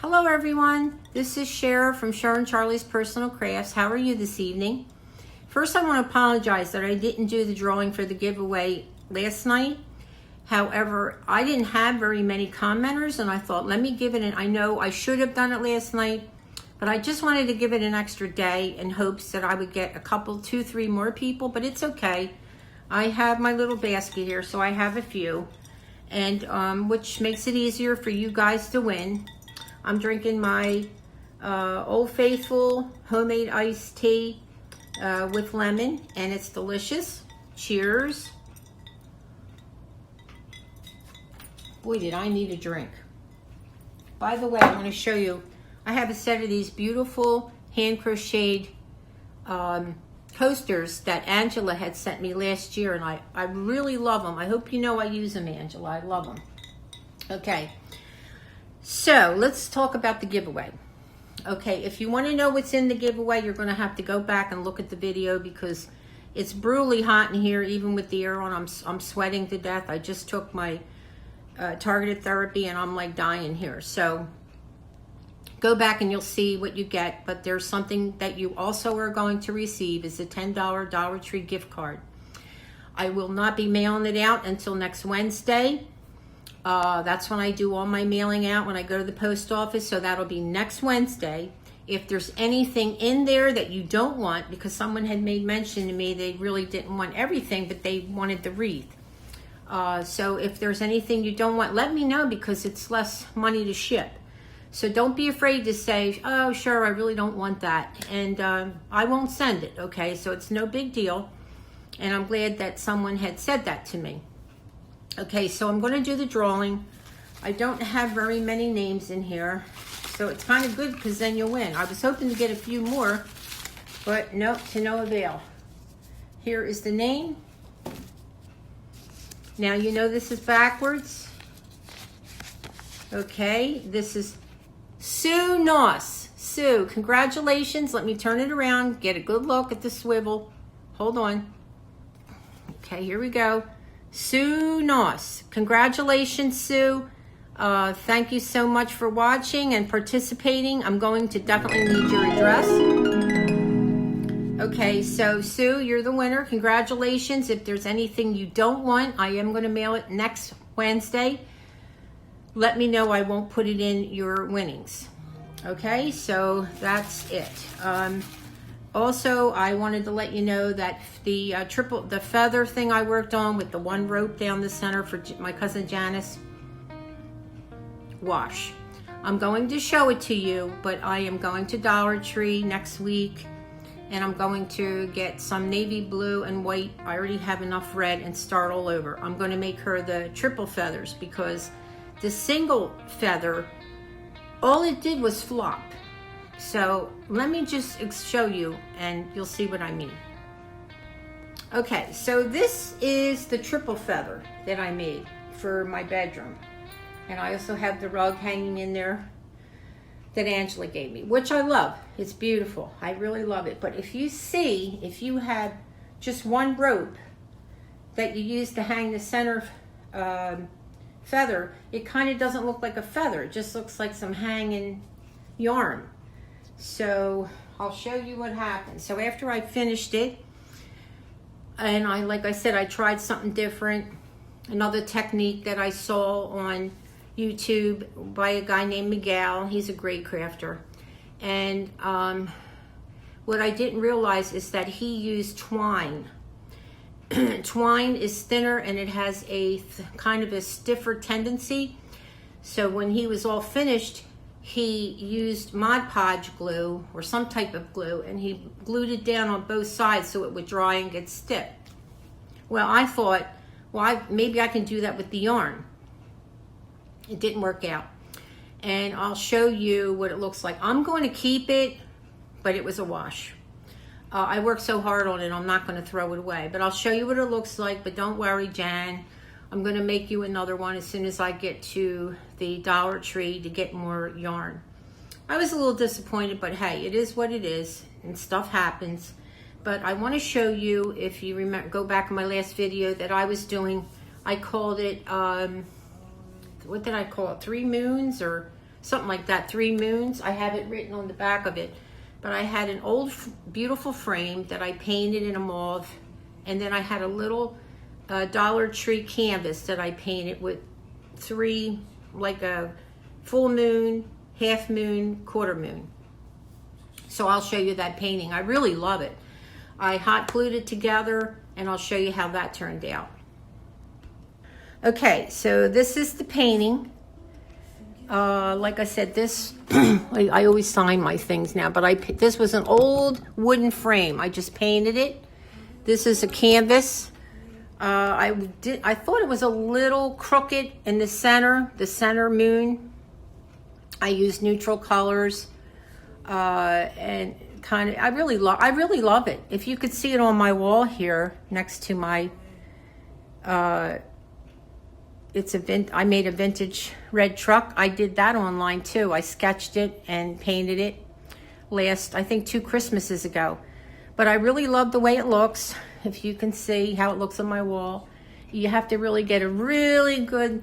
Hello everyone, this is Cher from CHER&CHARLIES Personal Crafts. How are you this evening? First, I want to apologize that I didn't do the drawing for the giveaway last night. However, I didn't have very many commenters and I thought, let me give it I know I should have done it last night, but I just wanted to give it an extra day in hopes that I would get a couple, 2, 3 more people, but it's okay. I have my little basket here, so I have a few, and which makes it easier for you guys to win. I'm drinking my Old Faithful homemade iced tea with lemon, and it's delicious. Cheers. Boy, did I need a drink. By the way, I want to show you, I have a set of these beautiful hand-crocheted coasters that Angela had sent me last year, and I really love them. I hope you know I use them, Angela. I love them. Okay. So let's talk about the giveaway. Okay, if you want to know what's in the giveaway, you're going to have to go back and look at the video because it's brutally hot in here. Even with the air on, I'm sweating to death. I just took my targeted therapy and I'm like dying here. So go back and you'll see what you get. But there's something that you also are going to receive is a $10 Dollar Tree gift card. I will not be mailing it out until next Wednesday. That's when I do all my mailing out when I go to the post office, so that'll be next Wednesday. If there's anything in there that you don't want, because someone had made mention to me they really didn't want everything, but they wanted the wreath. So if there's anything you don't want, let me know because it's less money to ship. So don't be afraid to say, oh, sure, I really don't want that. And I won't send it, okay? So it's no big deal. And I'm glad that someone had said that to me. Okay, so I'm going to do the drawing. I don't have very many names in here, so it's kind of good because then you'll win. I was hoping to get a few more, but nope, to no avail. Here is the name. Now you know this is backwards. Okay, this is Sue Noss. Sue, congratulations. Let me turn it around, get a good look at the swivel. Hold on. Okay, here we go. Sue Noss. Congratulations, Sue. Thank you so much for watching and participating. I'm going to definitely need your address. Okay, so Sue, you're the winner. Congratulations. If there's anything you don't want, I am going to mail it next Wednesday. Let me know. I won't put it in your winnings. Okay, so that's it. Also, I wanted to let you know that the the feather thing I worked on with the one rope down the center for my cousin Janice, wash. I'm going to show it to you, but I am going to Dollar Tree next week, and I'm going to get some navy blue and white. I already have enough red and start all over. I'm going to make her the triple feathers because the single feather, all it did was flop. So let me just show you and you'll see what I mean. Okay, so this is the triple feather that I made for my bedroom. And I also have the rug hanging in there that Angela gave me, which I love. It's beautiful. I really love it. But if you see, if you have just one rope that you use to hang the center feather, it kind of doesn't look like a feather. It just looks like some hanging yarn. So I'll show you what happened. So after I finished it, and like I said, I tried something different, another technique that I saw on YouTube by a guy named Miguel. He's a great crafter. And what I didn't realize is that he used twine. Twine is thinner and it has a kind of a stiffer tendency. So when he was all finished, he used Mod Podge glue or some type of glue, and he glued it down on both sides so it would dry and get stiff. Well, I thought, well, maybe I can do that with the yarn. It didn't work out. And I'll show you what it looks like. I'm going to keep it, but it was a wash. I worked so hard on it, I'm not going to throw it away. But I'll show you what it looks like, but don't worry, Jan. I'm going to make you another one as soon as I get to the Dollar Tree to get more yarn. I was a little disappointed, but hey, it is what it is, and stuff happens. But I want to show you, if you remember, go back in my last video that I was doing, I called it, what did I call it? 3 moons or something like that, 3 moons. I have it written on the back of it. But I had an old, beautiful frame that I painted in a mauve. And then I had a little Dollar Tree canvas that I painted with 3, like a full moon, half moon, quarter moon. So I'll show you that painting. I really love it. I hot glued it together, and I'll show you how that turned out. Okay, so this is the painting. Like I said, this, I always sign my things now, but this was an old wooden frame. I just painted it. This is a canvas. I thought it was a little crooked in the center moon. I used neutral colors, and kind of, I really love it. If you could see it on my wall here next to my, I made a vintage red truck. I did that online too. I sketched it and painted it I think 2 Christmases ago. But I really love the way it looks. If you can see how it looks on my wall, you have to really get a really good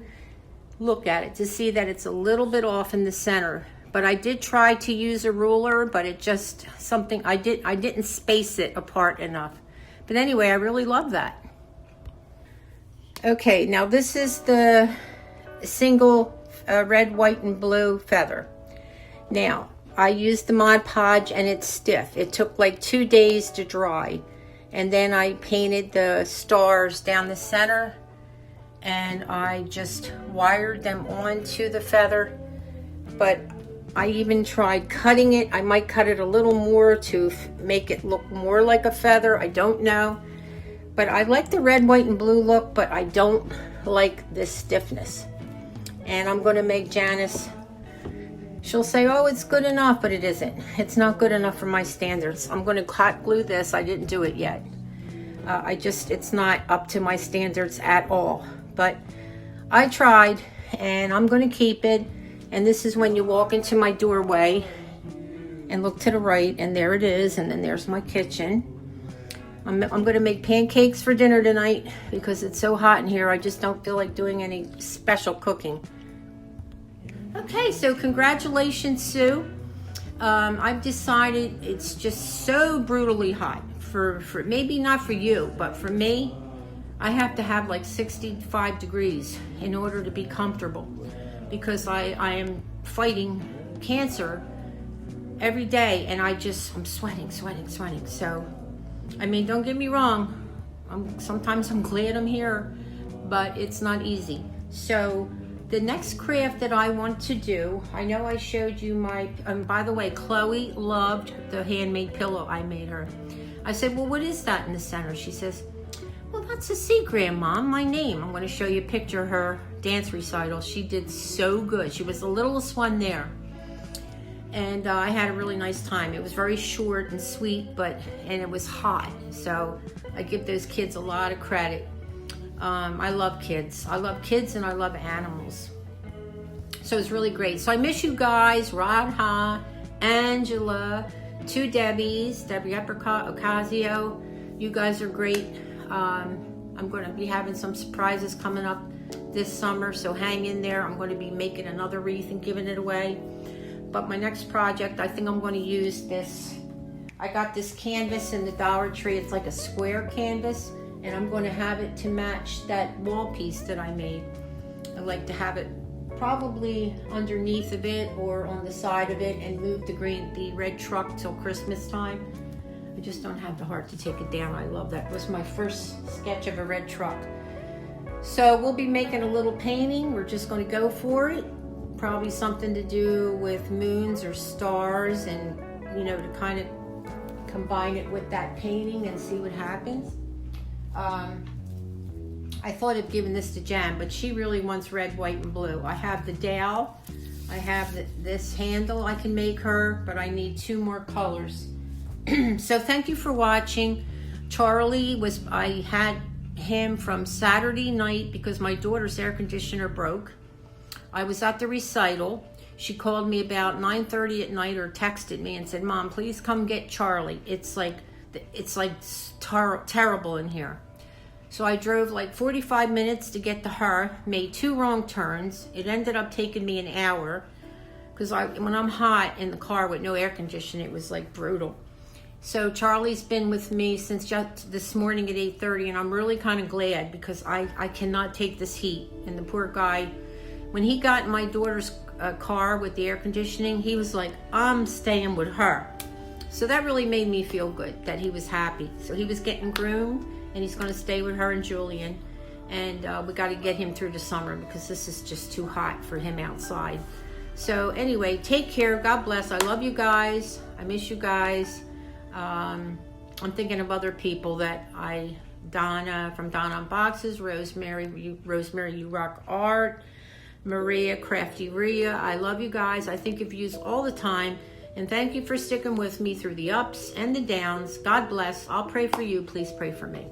look at it to see that it's a little bit off in the center. But I did try to use a ruler, but it just something I didn't space it apart enough. But anyway, I really love that. Okay, now this is the single red, white, and blue feather. Now, I used the Mod Podge and it's stiff. It took like 2 days to dry. And then I painted the stars down the center, and I just wired them onto the feather. But I even tried cutting it. I might cut it a little more to make it look more like a feather. I don't know. But I like the red, white, and blue look, but I don't like this stiffness. And I'm going to make Janice, she'll say, oh, it's good enough, but it isn't. It's not good enough for my standards. I'm going to hot glue this. I didn't do it yet. It's not up to my standards at all. But I tried, and I'm going to keep it. And this is when you walk into my doorway and look to the right, and there it is. And then there's my kitchen. I'm going to make pancakes for dinner tonight because it's so hot in here. I just don't feel like doing any special cooking. Okay, so congratulations, Sue. I've decided it's just so brutally hot. For maybe not for you, but for me, I have to have like 65 degrees in order to be comfortable because I am fighting cancer every day, and I'm sweating. So, I mean, don't get me wrong. Sometimes I'm glad I'm here, but it's not easy. So the next craft that I want to do, I know I showed you my, by the way, Chloe loved the handmade pillow I made her. I said, well, what is that in the center? She says, well, that's a C, Grandma, my name. I'm going to show you a picture of her dance recital. She did so good. She was the littlest one there. And I had a really nice time. It was very short and sweet, and it was hot. So I give those kids a lot of credit. I love kids. I love kids and I love animals. So it's really great. So I miss you guys, Radha, Angela, 2 Debbies, Debbie Apricot, Ocasio. You guys are great. I'm going to be having some surprises coming up this summer, so hang in there. I'm going to be making another wreath and giving it away. But my next project, I think I'm going to use this. I got this canvas in the Dollar Tree. It's like a square canvas, and I'm going to have it to match that wall piece that I made. I like to have it probably underneath of it or on the side of it, and move the red truck till Christmas time. I just don't have the heart to take it down. I love that. It was my first sketch of a red truck. So we'll be making a little painting. We're just going to go for it. Probably something to do with moons or stars, and to kind of combine it with that painting and see what happens. I thought of giving this to Jan, but she really wants red, white, and blue. I have the dowel. I have this handle I can make her, but I need 2 more colors. So thank you for watching. Charlie I had him from Saturday night because my daughter's air conditioner broke. I was at the recital. She called me about 9:30 at night or texted me and said, Mom, please come get Charlie. It's terrible in here. So I drove like 45 minutes to get to her, made 2 wrong turns. It ended up taking me an hour. because when I'm hot in the car with no air conditioning, it was like brutal. So Charlie's been with me since just this morning at 8:30, and I'm really kind of glad because I cannot take this heat. And the poor guy, when he got in my daughter's car with the air conditioning, he was like, I'm staying with her. So that really made me feel good that he was happy. So he was getting groomed, and he's going to stay with her and Julian. And we got to get him through the summer because this is just too hot for him outside. So anyway, take care. God bless. I love you guys. I miss you guys. I'm thinking of other people that Donna from Donna on Boxes, Rosemary, you rock art, Maria, Crafty Rhea. I love you guys. I think of you all the time. And thank you for sticking with me through the ups and the downs. God bless. I'll pray for you. Please pray for me.